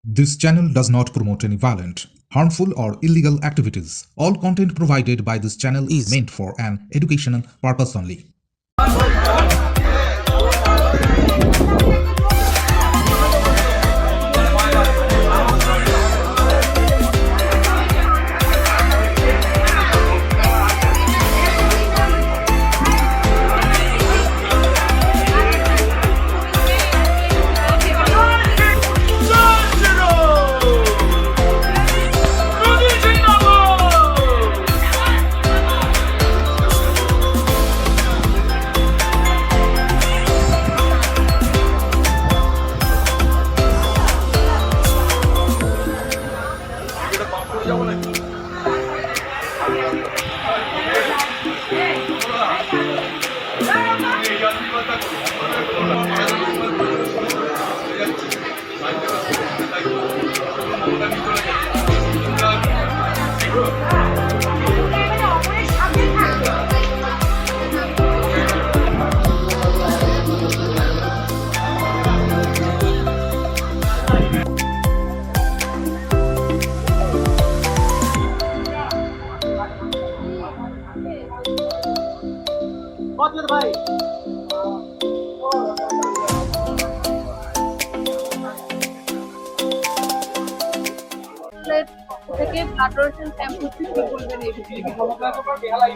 This channel does not promote any violent, harmful, or illegal activities. All content provided by this channel is meant for an educational purpose only.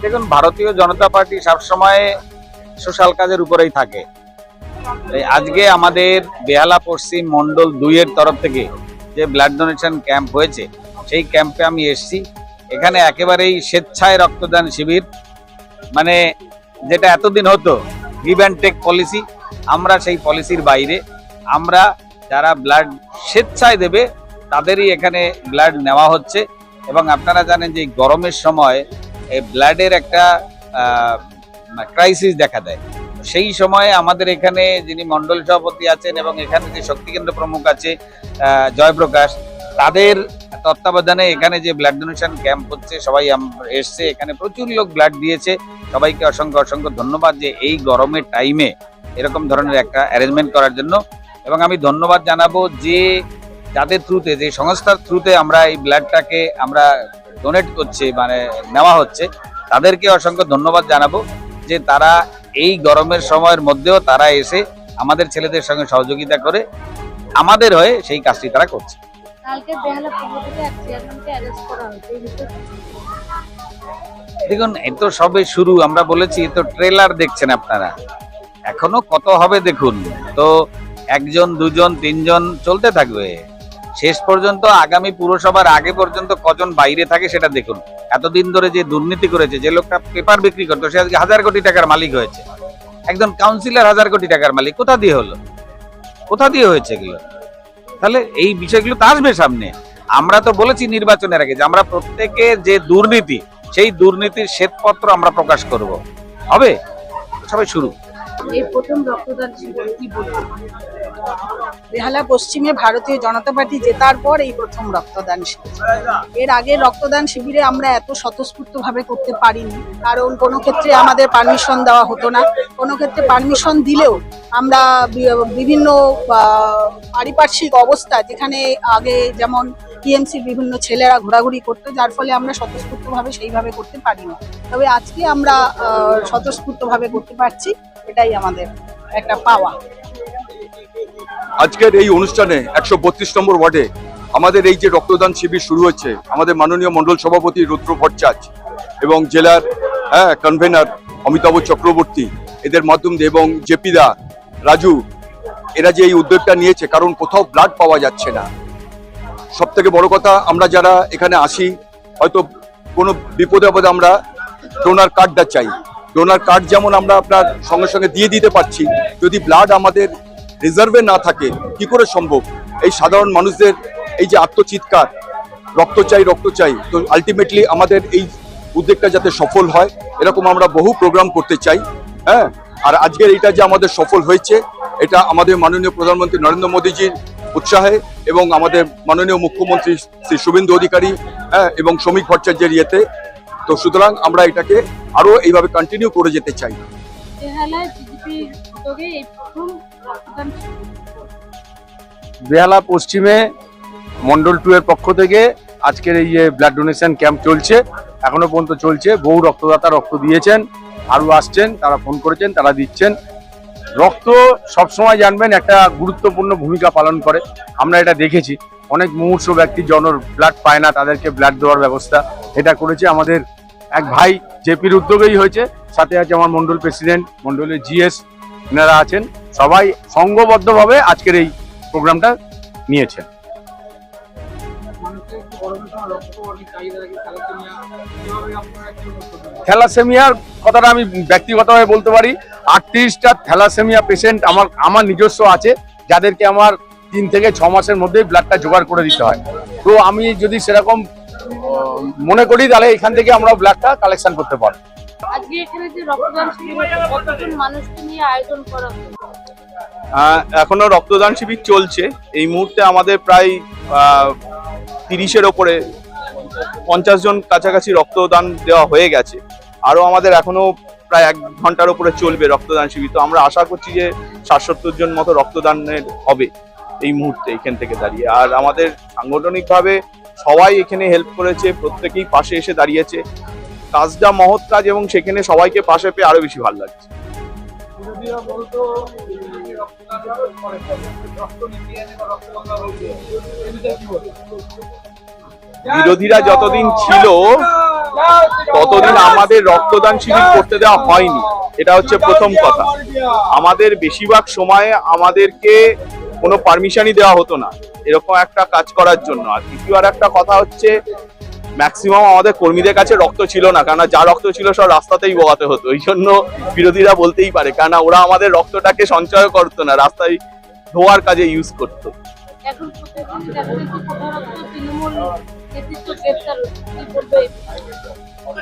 দেখুন, ভারতীয় জনতা party সবসময় social কাজের উপরেই থাকে। আজকে আমাদের বেহালা পশ্চিম মন্ডল 2 এর তরফ থেকে যে ব্লাড ডোনেশন ক্যাম্প হয়েছে, সেই ক্যাম্পে আমি এসেছি। এখানে একেবারেই স্বেচ্ছায় রক্তদান শিবির, মানে যেটা এতদিন হতো গিভ অ্যান্ড টেক পলিসি, আমরা সেই পলিসির বাইরে। আমরা যারা ব্লাড স্বেচ্ছায় দেবে তাদেরই এখানে ব্লাড নেওয়া হচ্ছে। এবং আপনারা জানেন যে গরমের সময় এই ব্লাডের একটা ক্রাইসিস দেখা দেয়। সেই সময়ে আমাদের এখানে যিনি মন্ডল সভাপতি আছেন এবং এখানে যে শক্তিকেন্দ্র প্রমুখ আছে জয়প্রকাশ, তাদের তত্ত্বাবধানে এখানে যে ব্লাড ডোনেশন ক্যাম্প হচ্ছে, সবাই এসছে, এখানে প্রচুর লোক ব্লাড দিয়েছে। সবাইকে অসংখ্য অসংখ্য ধন্যবাদ যে এই গরমের টাইমে এরকম ধরনের একটা অ্যারেঞ্জমেন্ট করার জন্য। এবং আমি ধন্যবাদ জানাবো যে যাদের থ্রুতে, যে সংস্থার থ্রুতে আমরা এই ব্লাডটাকে আমরা ডোনেট করছি, মানে নেওয়া হচ্ছে, তাদেরকে অসংখ্য ধন্যবাদ জানাবো যে তারা এই গরমের সময়ের মধ্যেও তারা এসে আমাদের ছেলেদের সঙ্গে সহযোগিতা করে আমাদের হয়ে সেই কাজটি তারা করছে। দেখুন, এ তো সবে শুরু। আমরা বলেছি তো ট্রেলার দেখছেন আপনারা, এখনো কত হবে দেখুন। তো 1 জন 2 জন 3 জন চলতে থাকবে শেষ পর্যন্ত। আগামী পুরসভার আগে পর্যন্ত কজন বাইরে থাকে সেটা দেখুন। এতদিন ধরে যে দুর্নীতি করেছে, যে লোকটা পেপার বিক্রি করতো, সে আজকে 1000 কোটি টাকার মালিক হয়েছে। একজন কাউন্সিলর 1000 কোটি টাকার মালিক, কোথা দিয়ে হলো, কোথা দিয়ে হয়েছে এগুলো? তাহলে এই বিষয়গুলো তো আসবে সামনে। আমরা তো বলেছি নির্বাচনের আগে যে আমরা প্রত্যেকের যে দুর্নীতি, সেই দুর্নীতির শ্বেতপত্র আমরা প্রকাশ করব। হবে, সবাই শুরু। এই প্রথম রক্তদান শিবির কি বলবো? বেহালা পশ্চিমে ভারতীয় জনতা পার্টি জেতার পর এই প্রথম রক্তদান শিবির। এর আগে রক্তদান শিবিরে আমরা এত স্বতঃস্ফূর্ত ভাবে করতে পারিনি, কারণ কোনো ক্ষেত্রে আমাদের পারমিশন দেওয়া হতো না। কোনো ক্ষেত্রে পারমিশন দিলেও আমরা বিভিন্ন পারিপার্শ্বিক অবস্থা, যেখানে আগে যেমন টিএমসির বিভিন্ন ছেলেরা ঘোরাঘুরি করতো, যার ফলে আমরা স্বতঃস্ফূর্ত ভাবে সেইভাবে করতে পারি না। তবে আজকে আমরা স্বতঃস্ফূর্ত ভাবে করতে পারছি, এটাই আমাদের একটা পাওয়া। আজকের এই অনুষ্ঠানে 132 নম্বর ওয়ার্ডে আমাদের এই যে রক্তদান শিবির শুরু হচ্ছে, আমাদের মাননীয় মন্ডল সভাপতি রুদ্র ভট্টাচার্য এবং জেলার কনভেনার অমিতাভ চক্রবর্তী, এদের মাধ্যম দিয়ে, এবং জেপিদা, রাজু, এরা যে এই উদ্যোগটা নিয়েছে, কারণ কোথাও ব্লাড পাওয়া যাচ্ছে না। সব থেকে বড় কথা, আমরা যারা এখানে আসি, হয়তো কোনো বিপদে আপদে আমরা ডোনার কার্ডটা চাই। ডোনার কার্ড যেমন আমরা আপনার সঙ্গে সঙ্গে দিয়ে দিতে পারছি, যদি ব্লাড আমাদের রিজার্ভে না থাকে কি করে সম্ভব? এই সাধারণ মানুষদের এই যে আত্মচিৎকার, রক্ত চাই রক্ত চাই, তো আলটিমেটলি আমাদের এই উদ্যোগটা যাতে সফল হয়, এরকম আমরা বহু প্রোগ্রাম করতে চাই। হ্যাঁ, আর আজকের এটা যে আমাদের সফল হয়েছে, এটা আমাদের মাননীয় প্রধানমন্ত্রী নরেন্দ্র মোদীজির উৎসাহে এবং আমাদের মাননীয় মুখ্যমন্ত্রী শ্রী শুভেন্দু অধিকারী এবং শ্রমিক ভট্টাচার্যের ইয়েতে। তো সুতরাং আমরা এটাকে আরো এইভাবে কন্টিনিউ করে যেতে চাই। বেহালা পশ্চিমে মন্ডল 2 এর পক্ষ থেকে আজকের এই যে ব্লাড ডোনেশন ক্যাম্প চলছে, এখনো পর্যন্ত চলছে। বহু রক্তদাতা রক্ত দিয়েছেন, আরো আসছেন, তারা ফোন করেছেন, তারা দিচ্ছেন। রক্ত সবসময় জানবেন একটা গুরুত্বপূর্ণ ভূমিকা পালন করে। আমরা এটা দেখেছি, অনেক মুমূর্ষ ব্যক্তি জনর ব্লাড পায় না, তাদেরকে ব্লাড দেওয়ার ব্যবস্থা এটা করেছে আমাদের এক ভাই জেপির উদ্যোগেই হয়েছে। সাথে আছে আমার মন্ডল প্রেসিডেন্ট, মন্ডলের জিএস, এনারা আছেন। সবাই সংঘবদ্ধভাবে আজকের এই প্রোগ্রামটা নিয়েছেন। থ্যালাসেমিয়ার কথাটা আমি ব্যক্তিগতভাবে বলতে পারি, 38টা থ্যালাসেমিয়া পেশেন্ট আমার নিজস্ব আছে, যাদেরকে আমার 3 থেকে 6 মাসের মধ্যেই ব্লাডটা জোগাড় করে দিতে হয়। তো আমি যদি সেরকম মনে করি তাহলে এখান থেকে আমরা ব্লাডটা কালেকশন করতে পারবো। আজকে এখানে যে রক্তদান শিবির কতজন মানুষকে নিয়ে আয়োজন করা হলো? এখনো রক্তদান শিবির চলছে। এই মুহূর্তে আমাদের প্রায় 30-এর ওপরে 50 জন কাছাকাছি রক্তদান দেওয়া হয়ে গেছে। আরো আমাদের এখনো প্রায় 1 ঘন্টার উপরে চলবে রক্তদান শিবির। তো আমরা আশা করছি যে 60-70 জন মতো রক্তদানের হবে এই মুহূর্তে এখান থেকে দাঁড়িয়ে। আর আমাদের সাংগঠনিকভাবে সবাই এখানে হেল্প করেছে, প্রত্যেকেই পাশে এসে দাঁড়িয়েছে। কাজটা মহৎ কাজ এবং সেখানে সবাইকে পাশে পেয়ে আরো বেশি ভালো লাগছে। বিরোধীরা যতদিন ছিল ততদিন আমাদের রক্তদান শিবির করতে দেওয়া হয়নি, এটা হচ্ছে প্রথম কথা। আমাদের বেশিরভাগ সময়ে আমাদেরকে কোনো পারমিশনই দেওয়া হতো না এরকম একটা কাজ করার জন্য। আর দ্বিতীয় আর একটা কথা হচ্ছে, ম্যাক্সিমাম আমাদের কর্মীদের কাছে রক্ত ছিল না, কারণ যা রক্ত ছিল সব রাস্তাতেই বগাতে হতো। এই জন্য বিরোধীরা বলতেই পারে, কারণ ওরা আমাদের রক্তটাকে সঞ্চয় করতো না, রাস্তায় ধোয়ার কাজে ইউজ করতো। এখন প্রতিদিন দেখা যাচ্ছে প্রধানত তৃণমূল নেতৃত্ব গ্রেফতার হচ্ছে, কি বলবে?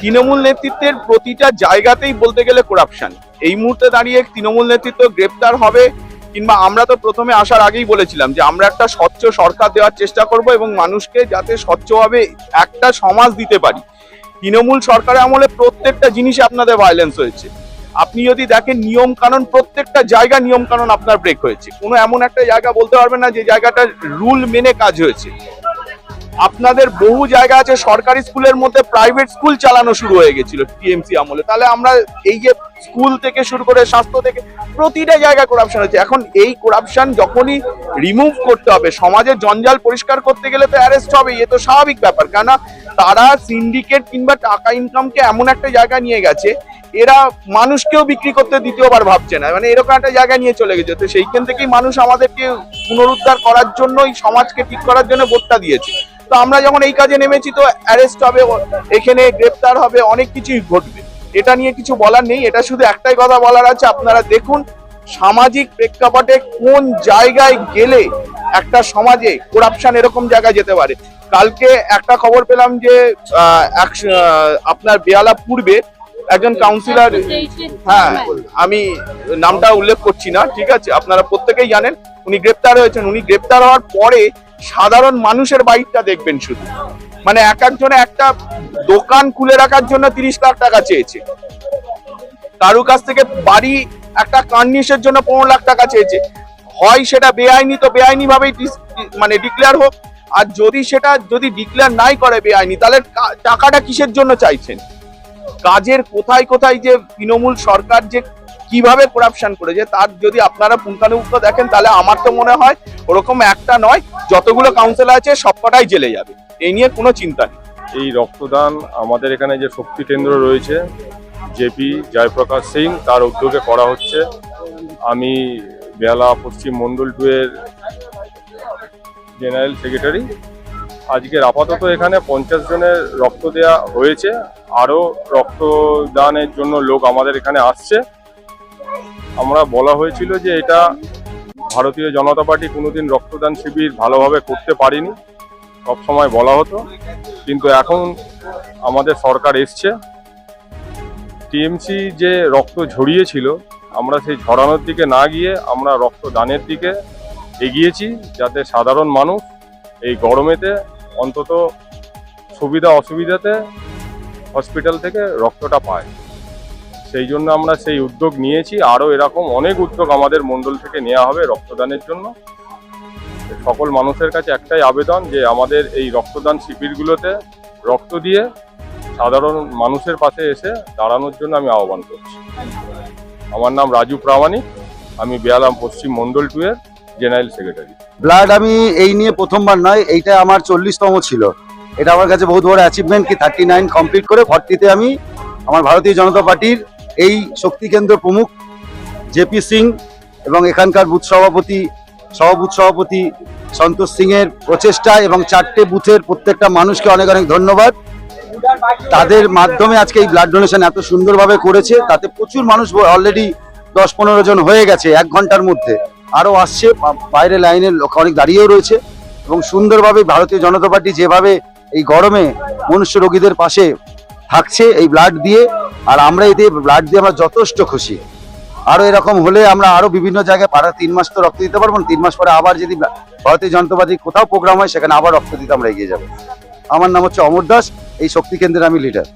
তৃণমূল নেতৃত্বের প্রতিটা জায়গাতেই বলতে গেলে করাপশন। এই মুহূর্তে দাঁড়িয়ে তৃণমূল নেতৃত্ব গ্রেপ্তার হবে কিংবা, আমরা তো প্রথমে আসার আগেই বলেছিলাম যে আমরা একটা স্বচ্ছ সরকার দেওয়ার চেষ্টা করব এবং মানুষকে যাতে স্বচ্ছভাবে একটা সমাজ দিতে পারি। তৃণমূল সরকারের আমলে প্রত্যেকটা জিনিসে আপনাদের ভায়োলেন্স হয়েছে। আপনি যদি দেখেন নিয়ম কানুন, প্রত্যেকটা জায়গা নিয়ম কানুন আপনার ব্রেক হয়েছে। কোনো এমন একটা জায়গা বলতে পারবেন না যে জায়গাটা রুল মেনে কাজ হয়েছে। আপনাদের বহু জায়গা আছে সরকারি স্কুলের মধ্যে প্রাইভেট স্কুল চালানো শুরু হয়ে গেছিল টিএমসি আমলে। তাহলে আমরা এই যে স্কুল থেকে শুরু করে স্বাস্থ্য থেকে প্রতিটা জায়গায় করাপশন হচ্ছে। এখন এই করাপশন যখনই রিমুভ করতে হবে, সমাজের জঞ্জাল পরিষ্কার করতে গেলে তো অ্যারেস্ট হবে, এ তো স্বাভাবিক ব্যাপার। কেননা তারা সিন্ডিকেট কিংবা টাকা ইনকামকে এমন একটা জায়গা নিয়ে গেছে, এরা মানুষকেও বিক্রি করতে দ্বিতীয়বার ভাবছে না, মানে এরকম একটা জায়গা নিয়ে চলে গেছে। তো সেইখান থেকেই মানুষ আমাদেরকে পুনরুদ্ধার করার জন্য, এই সমাজকে ঠিক করার জন্য ভোটটা দিয়েছে। তো আমরা যখন এই কাজে নেমেছি তো অ্যারেস্ট হবে, এখানে গ্রেপ্তার হবে, অনেক কিছুই ঘটবে। এটা নিয়ে কিছু বলার নেই। এটা শুধু একটাই কথা বলার আছে, আপনারা দেখুন সামাজিক প্রেক্ষাপটে কোন জায়গায় গেলে একটা সমাজে করাপশন এরকম জায়গায় যেতে পারে। কালকে একটা খবর পেলাম যে আপনার বেহালা পূর্বে একজন কাউন্সিলর, হ্যাঁ আমি নামটা উল্লেখ করছি না, ঠিক আছে, আপনারা প্রত্যেকেই জানেন, উনি গ্রেপ্তার হয়েছেন। উনি গ্রেপ্তার হওয়ার পরে সাধারণ মানুষের বাইকটা দেখবেন শুধু, মানে এক একজনে একটা দোকান খুলে রাখার জন্য 30 লাখ টাকা চেয়েছে, কারু কাছ থেকে বাড়ি একটা কার্নিশের জন্য 15 লাখ টাকা চেয়েছে। হয় সেটা বেআইনি, তো বেআইনি ভাবেই মানে ডিক্লেয়ার হোক, আর যদি ডিক্লেয়ার নাই করে বেআইনি, তাহলে টাকাটা কিসের জন্য চাইছেন? কাজের কোথায় কোথায় যে তৃণমূল সরকার যে কিভাবে করাপশন করেছে তার যদি আপনারা পুঙ্খানুপুঙ্খ দেখেন, তাহলে আমার তো মনে হয় ওরকম একটা নয়, যতগুলো কাউন্সিলর আছে সবকটাই জেলে যাবে, এই নিয়ে কোনো চিন্তা নেই। এই রক্তদান আমাদের এখানে যে শক্তি কেন্দ্র রয়েছে জেপি জয়প্রকাশ সিং, তার উদ্যোগে করা হচ্ছে। আমি বেহালা পশ্চিম মন্ডল 2 এর জেনারেল সেক্রেটারি। আজকের আপাতত এখানে 50 জনের রক্ত দেওয়া হয়েছে, আরও রক্তদানের জন্য লোক আমাদের এখানে আসছে। আমরা বলা হয়েছিল যে এটা ভারতীয় জনতা পার্টি কোনোদিন রক্তদান শিবির ভালোভাবে করতে পারেনি, সবসময় বলা হতো, কিন্তু এখন আমাদের সরকার এসছে। টিএমসি যে রক্ত ঝরিয়েছিল, আমরা সেই ঝরানোর দিকে না গিয়ে আমরা রক্তদানের দিকে এগিয়েছি, যাতে সাধারণ মানুষ এই গরমেতে অন্তত সুবিধা অসুবিধাতে হসপিটাল থেকে রক্তটা পায়। সেই জন্য আমরা সেই উদ্যোগ নিয়েছি। আরও এরকম অনেক উদ্যোগ আমাদের মণ্ডল থেকে নেওয়া হবে রক্তদানের জন্য। সকল মানুষের কাছে একটাই আবেদন যে আমাদের এই রক্তদান শিবিরগুলোতে রক্ত দিয়ে সাধারণ মানুষের পাশে এসে দাঁড়ানোর জন্য আমি আহ্বান করছি। আমার নাম রাজু প্রামাণিক, আমি বেয়ালাম পশ্চিম মন্ডল 2 এর জেনারেল সেক্রেটারি। ব্লাড আমি এই নিয়ে প্রথমবার নয়, এইটা আমার 40তম ছিল। এটা আমার কাছে বহুত বড় অ্যাচিভমেন্ট কি 39 কমপ্লিট করে 40তে আমি আমার ভারতীয় জনতা পার্টির এই শক্তি কেন্দ্র প্রমুখ জেপি সিং এবং এখানকার বুথ সভাপতি সন্তোষ সিং এর প্রচেষ্টা এবং 4টে বুথের প্রত্যেকটা মানুষকে অনেক অনেক ধন্যবাদ। তাদের মাধ্যমে আজকে এই ব্লাড ডোনেশন এত সুন্দরভাবে করেছে, তাতে প্রচুর মানুষ অলরেডি 10-15 জন হয়ে গেছে 1 ঘন্টার মধ্যে, আরো আসছে, বাইরে লাইনে লোক অনেক দাঁড়িয়েও রয়েছে এবং সুন্দরভাবে ভারতীয় জনতা পার্টি যেভাবে এই গরমে মনুষ্য রোগীদের পাশে থাকছে এই ব্লাড দিয়ে, আর আমরা এতে ব্লাড দিয়ে আমরা যথেষ্ট খুশি। আরো এরকম হলে আমরা আরো বিভিন্ন জায়গায় 3 মাস তো রক্ত দিতে পারবো না, 3 মাস পরে আবার যদি ভারতীয় জনতা পার্টির কোথাও প্রোগ্রাম হয় সেখানে আবার রক্ত দিতে আমরা এগিয়ে যাবো। আমার নাম হচ্ছে অমর দাস, এই শক্তি কেন্দ্রের আমি লিডার।